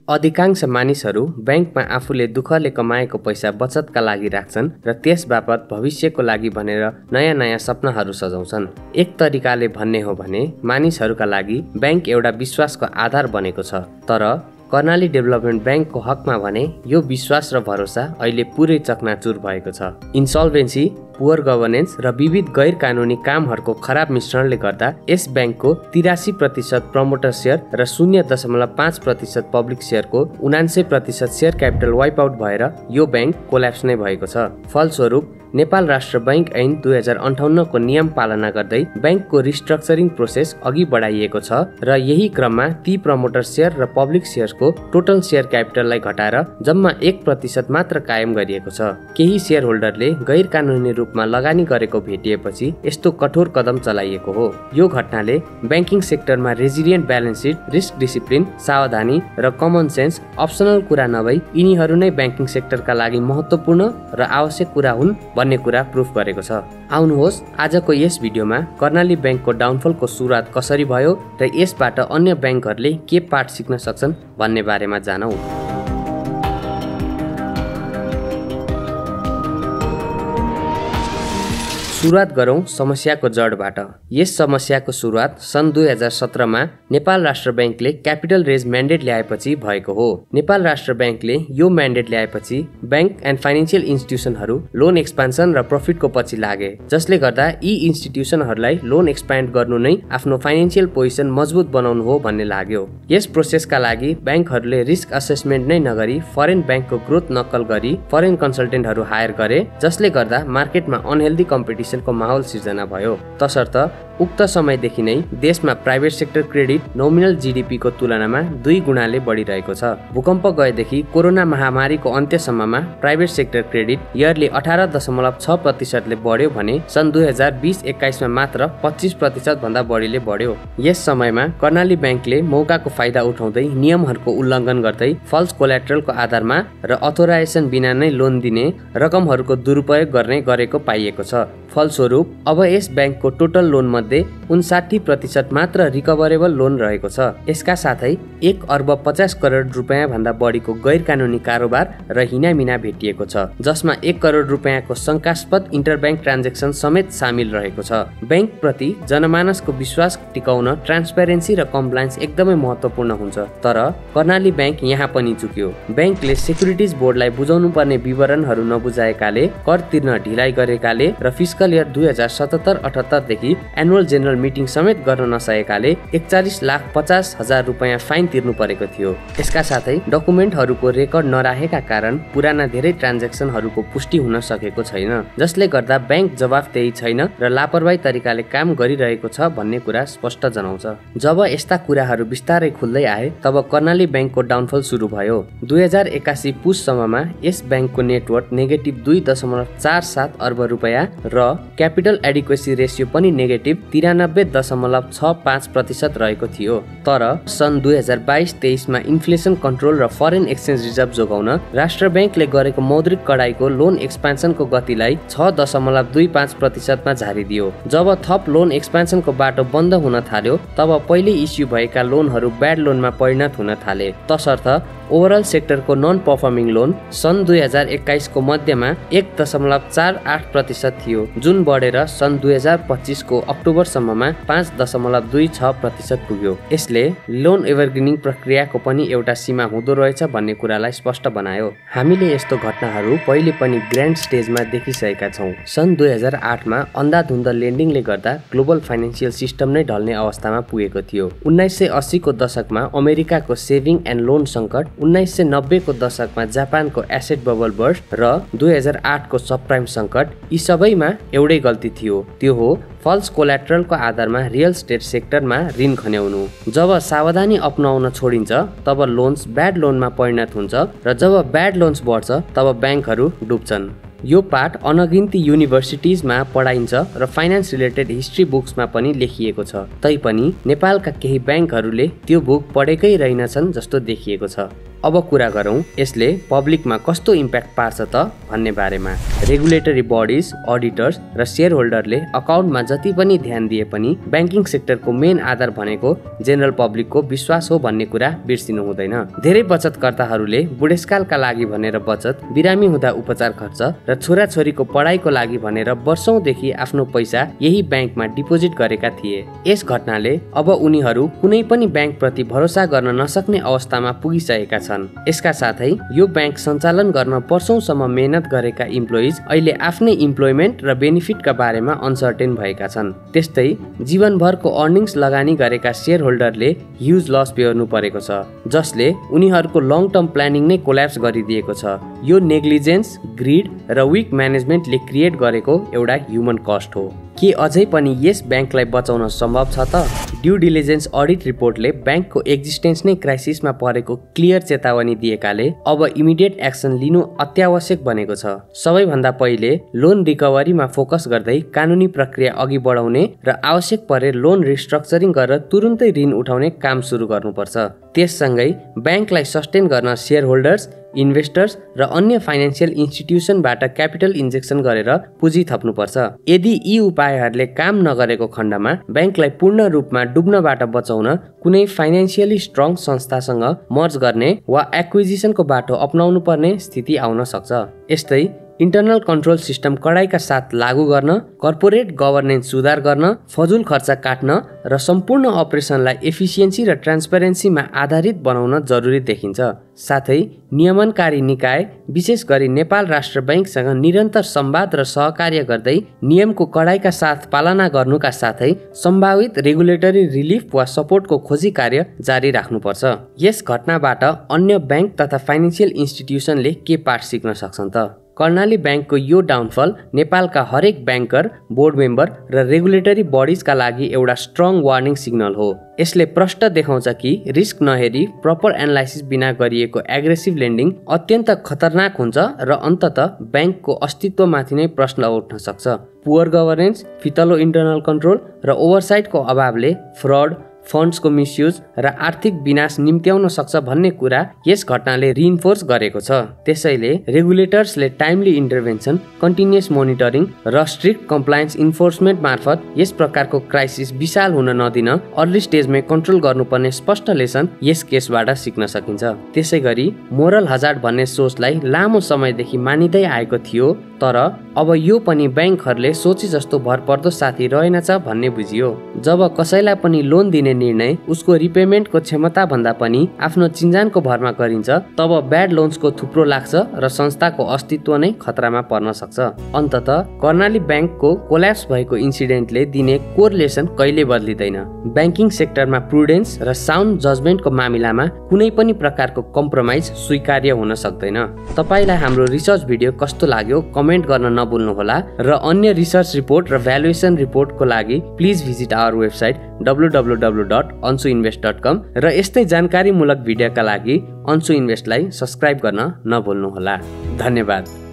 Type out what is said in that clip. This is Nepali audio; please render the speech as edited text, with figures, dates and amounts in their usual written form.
अधिकांश मानिसहरू बैंकमा आफूले दुःखले कमाएको पैसा बचतका लागि राख्छन् र त्यसबापत भविष्यको लागि भनेर नयाँ सपनाहरू सजाउँछन्। एक तरिकाले भन्ने हो भने मानिसहरूका लागि बैंक एउटा विश्वासको आधार बनेको छ। तर कर्णाली डेभलपमेन्ट बैंकको हकमा भने यो विश्वास र भरोसा अहिले पुरै चकनाचुर भएको छ। इन्सल्भेन्सी, पुअर गभर्नेन्स र विविध गैर कानुनी कामहरूको खराब मिश्रणले गर्दा यस बैंकको 83% प्रमोटर सेयर र 0.5% पब्लिक सेयरको 79% सेयर क्यापिटल वाइप आउट भएर यो बैंक कोल्याप्स नै भएको छ। फलस्वरूप नेपाल राष्ट्र बैंक ऐन 2058 को नियम पालना गर्दै बैंकको रिस्ट्रक्चरिङ प्रोसेस अघि बढाइएको छ र यही क्रममा ती प्रमोटर सेयर र पब्लिक सेयर्सको टोटल सेयर क्यापिटललाई घटाएर जम्मा 1% मात्र कायम गरिएको छ। केही सेयर होल्डरले गैर कानुनी रूपमा लगानी गरेको भेटिएपछि यस्तो कठोर कदम चलाइएको हो। यो घटनाले बैंकिङ सेक्टरमा resilient balance seat, risk discipline, सावधानी र कमन सेन्स अप्सनल कुरा नभई यिनीहरू नै बैंकिङ सेक्टरका लागि महत्त्वपूर्ण र आवश्यक कुरा हुन् भन्ने कुरा प्रुफ गरेको छ। आउनुहोस् आजको यस भिडियोमा कर्णाली बैंकको डाउनफलको सुरुवात कसरी भयो र यसबाट अन्य बैंकहरूले के पाठ सिक्न सक्छन् भन्ने बारेमा जानौँ। सुरुवात गरौँ समस्याको जडबाट। यस समस्याको सुरुवात सन् 2017 मा नेपाल राष्ट्र बैंकले क्यापिटल रेज म्यान्डेट ल्याएपछि भएको हो। नेपाल राष्ट्र बैंकले यो म्यान्डेट ल्याएपछि बैंक एन्ड फाइनेन्शियल इन्स्टिट्युसनहरू लोन एक्सपान्सन र प्रफिटको पछि लागे, जसले गर्दा यी इन्स्टिट्युसनहरूलाई लोन एक्सपान्ड गर्नु नै आफ्नो फाइनेन्शियल पोजिसन मजबुत बनाउनु हो भन्ने लाग्यो। यस प्रोसेसका लागि बैंकहरूले रिस्क असेसमेन्ट नै नगरी फरेन बैंकको ग्रोथ नक्कल गरी फरेन कन्सल्टेन्टहरू हायर गरे, जसले गर्दा मार्केटमा अनहेल्दी कम्पिटिसन को माहौल सिर्जना भयो। तसर्थ उक्त समयदेखि नै देशमा private sector credit nominal GDP को तुलनामा 2 गुणाले बढिरहेको छ। भूकम्प गएदेखि कोरोना महामारीको अन्त्यसम्ममा प्राइभेट सेक्टर क्रेडिट इयरली 18.6% ले बढ्यो भने सन् 2020-21 मा मात्र 25% भन्दा बढीले बढ्यो। यस समयमा कर्णाली बैंकले मौकाको फाइदा उठाउँदै नियमहरूको उल्लङ्घन गर्दै फल्स कोल्याट्रलको आधारमा र अथोराइजेसन बिना नै लोन दिने रकमहरूको दुरुपयोग गर्ने गरेको पाइएको छ। फलस्वरूप अब यस बैंकको टोटल लोन मध्ये 59% मात्र रिकभरेबल लोन रहेको छ। यसका साथै 1.50 अर्ब रुपैयाँ भन्दा बढीको गैर कानुनी कारोबार र हिनामिना भेटिएको छ, जसमा 1 करोड रुपैयाँको शंकास्पद इन्टरब्याङ्क ट्रान्जेक्सन समेत सामेल रहेको छ। बैंक प्रति जनमानसको विश्वास टिकाउन ट्रान्सपेरेन्सी र कम्प्लायन्स एकदमै महत्त्वपूर्ण हुन्छ। तर कर्णाली बैंक यहाँ पनि चुक्यो। बैंकले सेक्युरिटिज बोर्डलाई बुझाउनु पर्ने विवरणहरू नबुझाएकाले, कर तिर्न ढिलाइ गरेकाले र फिस्कल इयर 2077-78 देखि एनुअल जेनरल मिटिङ समेत गर्न नसकेकाले 41,50,000 रुपैयाँ फाइन तिर्नु परेको थियो। यसका साथै डकुमेन्टहरूको रेकर्ड नराखेका कारण पुराना धेरै ट्रान्जेक्सनहरूको पुष्टि हुन सकेको छैन, जसले गर्दा बैंक जवाफदेही छैन र लापरवाही तरिकाले काम गरिरहेको छ भन्ने कुरा स्पष्ट जनाउँछ। जब यस्ता कुराहरू बिस्तारै खुल्दै आए तब कर्णाली बैंकको डाउनफल सुरु भयो। 2081 पुससम्ममा यस बैंकको नेटवर्थ नेगेटिभ 2.47 अर्ब रुपैयाँ र क्यापिटल एडिक्वेसी रेसियो पनि नेगेटिभ 93.65% रहेको थियो। तर सन् 2022-23 मा इन्फ्लेसन कन्ट्रोल र फरेन एक्सचेन्ज रिजर्भ जोगाउन राष्ट्र बैंकले गरेको मौद्रिक कडाइको लोन एक्सपान्सनको गतिलाई 6.25% मा झारिदियो। जब थप लोन एक्सपान्सनको बाटो बन्द हुन थाल्यो तब पहिले इस्यु भएका लोनहरू ब्याड लोनमा परिणत हुन थाले। तसर्थ ओभरअल सेक्टरको नन पर्फर्मिङ लोन सन् 2021 को मध्यमा 1.48% थियो, जुन बढेर सन् 2025 को अक्टोबरसम्ममा 5.26% पुग्यो। यसले लोन एभरग्रिनिङ प्रक्रियाको पनि एउटा सीमा हुँदो रहेछ भन्ने कुरालाई स्पष्ट बनायो। हामीले यस्तो घटनाहरू पहिले पनि ग्रान्ड स्टेजमा देखिसकेका छौँ। सन् 2008 मा अन्धाधुन्द लेन्डिङले गर्दा ग्लोबल फाइनेन्शियल सिस्टम नै ढल्ने अवस्थामा पुगेको थियो। 1980 को दशकमा अमेरिकाको सेभिङ एन्ड लोन सङ्कट, 1990 को दशकमा जापानको एसेट बबल बर्स्ट र 2008 को सबप्राइम सङ्कट, यी सबैमा एउटै गल्ती थियो, त्यो हो फल्स कोल्याट्रलको आधारमा रियल स्टेट सेक्टरमा ऋण खन्याउनु। जब सावधानी अपनाउन छोडिन्छ तब लोन्स ब्याड लोनमा परिणत हुन्छ र जब ब्याड लोन्स बढ्छ तब ब्याङ्कहरू डुब्छन्। यो पाठ अनगिन्ती युनिभर्सिटिजमा पढाइन्छ र फाइनान्स रिलेटेड हिस्ट्री बुक्समा पनि लेखिएको छ। तैपनि नेपालका केही ब्याङ्कहरूले त्यो बुक पढेकै रहेनछन् जस्तो देखिएको छ। अब कुरा गरौँ यसले पब्लिकमा कस्तो इम्प्याक्ट पार्छ त भन्ने बारेमा। रेगुलेटरी बडिज, अडिटर्स र शेयर होल्डरले अकाउन्टमा जति पनि ध्यान दिए पनि ब्याङ्किङ सेक्टरको मेन आधार भनेको जेनरल पब्लिकको विश्वास हो भन्ने कुरा बिर्सिनु हुँदैन। धेरै बचतकर्ताहरूले बुढेसकालका लागि भनेर बचत, बिरामी हुँदा उपचार खर्च र छोराछोरीको पढाइको लागि भनेर वर्षौंदेखि आफ्नो पैसा यही ब्याङ्कमा डिपोजिट गरेका थिए। यस घटनाले अब उनीहरू कुनै पनि ब्याङ्कप्रति भरोसा गर्न नसक्ने अवस्थामा पुगिसकेका छन्। यसका साथै यो ब्याङ्क सञ्चालन गर्न वर्षौंसम्म मेहनत गरेका इम्प्लोइज अहिले आफ्नै इम्प्लोइमेन्ट र बेनिफिटका बारेमा अनसर्टेन भएका छन्। त्यस्तै जीवनभरको अर्निङ्स लगानी गरेका शेयर होल्डरले ह्युज लस बेहोर्नु परेको छ, जसले उनीहरूको लङ टर्म प्लानिङ नै कोल्याप्स गरिदिएको छ। यो नेग्लिजेन्स, ग्रिड र विक म्यानेजमेन्टले क्रिएट गरेको एउटा ह्युमन कस्ट हो। के अझै पनि यस ब्याङ्कलाई बचाउन सम्भव छ त? ड्यू डिलिजेन्स अडिट रिपोर्टले ब्याङ्कको एक्जिस्टेन्स नै क्राइसिसमा परेको क्लियर चेतावनी दिएकाले अब इमिडिएट एक्सन लिनु अत्यावश्यक बनेको छ। सबैभन्दा पहिले लोन रिकभरीमा फोकस गर्दै कानुनी प्रक्रिया अघि बढाउने र आवश्यक परे लोन रिस्ट्रक्चरिङ गरेर तुरुन्तै ऋण उठाउने काम सुरु गर्नुपर्छ। त्यससँगै ब्याङ्कलाई सस्टेन गर्न शेयर होल्डर्स, इन्भेस्टर्स र अन्य फाइनेन्सियल इन्स्टिट्युसनबाट क्यापिटल इन्जेक्सन गरेर पुँजी थप्नुपर्छ। यदि यी उपायहरूले काम नगरेको खण्डमा ब्याङ्कलाई पूर्ण रूपमा डुब्नबाट बचाउन कुनै फाइनेन्सियली स्ट्रङ संस्थासँग मर्ज गर्ने वा एक्विजिसनको बाटो अपनाउनु पर्ने स्थिति आउन सक्छ। यस्तै इन्टरनल कन्ट्रोल सिस्टम कडाइका साथ लागू गर्न, कर्पोरेट गभर्नेन्स सुधार गर्न, फजुल खर्च काट्न र सम्पूर्ण अपरेसनलाई एफिसियन्सी र ट्रान्सपेरेन्सीमा आधारित बनाउन जरुरी देखिन्छ। साथै नियमनकारी निकाय, विशेष गरी नेपाल राष्ट्र बैंकसँग निरन्तर संवाद र सहकार्य गर्दै नियमको कडाइका साथ पालना गर्नुका साथै सम्भावित रेगुलेटरी रिलिफ वा सपोर्टको खोजी कार्य जारी राख्नुपर्छ। यस घटनाबाट अन्य ब्याङ्क तथा फाइनेन्सियल इन्स्टिट्युसनले के पाठ सिक्न सक्छन् त? कर्णाली ब्याङ्कको यो डाउनफल नेपालका हरेक ब्याङ्कर, बोर्ड मेम्बर र रेगुलेटरी बडिजका लागि एउटा स्ट्रङ वार्निङ सिग्नल हो। यसले प्रष्ट देखाउँछ कि रिस्क नहेरी प्रपर एनालाइसिस बिना गरिएको एग्रेसिभ लेन्डिङ अत्यन्त खतरनाक हुन्छ र अन्ततः ब्याङ्कको अस्तित्वमाथि नै प्रश्न उठ्न सक्छ। पुअर गभर्नेन्स, फितलो इन्टरनल कन्ट्रोल र ओभरसाइटको अभावले फ्रड, फन्ड्सको मिसयुज र आर्थिक विनाश निम्त्याउन सक्छ भन्ने कुरा यस घटनाले रिइन्फोर्स गरेको छ। त्यसैले रेगुलेटर्सले टाइमली इन्टरभेन्सन, कन्टिन्युअस मोनिटरिङ र स्ट्रिक्ट कम्प्लायन्स इन्फोर्समेन्ट मार्फत यस प्रकारको क्राइसिस विशाल हुन नदिन अर्ली स्टेजमै कन्ट्रोल गर्नुपर्ने स्पष्ट लेसन यस केसबाट सिक्न सकिन्छ। त्यसैगरी मोरल हजार्ड भन्ने सोचलाई लामो समयदेखि मानिँदै आएको थियो, तर अब यो पनि ब्याङ्कहरूले सोचे जस्तो भरपर्दो साथी रहेनछ भन्ने बुझियो। जब कसैलाई पनि लोन दिने निर्णय उसको रिपेमेन्टको क्षमता भन्दा पनि आफ्नो चिन्जानको भरमा गरिन्छ, तब ब्याड लोन्सको थुप्रो लाग्छ र संस्थाको अस्तित्व नै खतरामा पर्न सक्छ। अन्ततः कर्णाली ब्याङ्कको कोल्याप्स भएको इन्सिडेन्टले दिने कोर लेसन कहिले बदलिँदैन। ब्याङ्किङ सेक्टरमा प्रुडेन्स र साउन्ड जजमेन्टको मामिलामा कुनै पनि प्रकारको कम्प्रोमाइज स्वीकार्य हुन सक्दैन। तपाईलाई हाम्रो रिसर्च भिडियो कस्तो लाग्यो कमेन्ट गर्न नभुल्नुहोला र अन्य रिसर्च रिपोर्ट र भ्यालुएसन रिपोर्टको लागि please visit our website www.ansuinvest.com र यस्तै जानकारीमूलक भिडियोका लागि अन्सु इन्भेस्टलाई सब्स्क्राइब गर्न नभुल्नुहोला। धन्यवाद।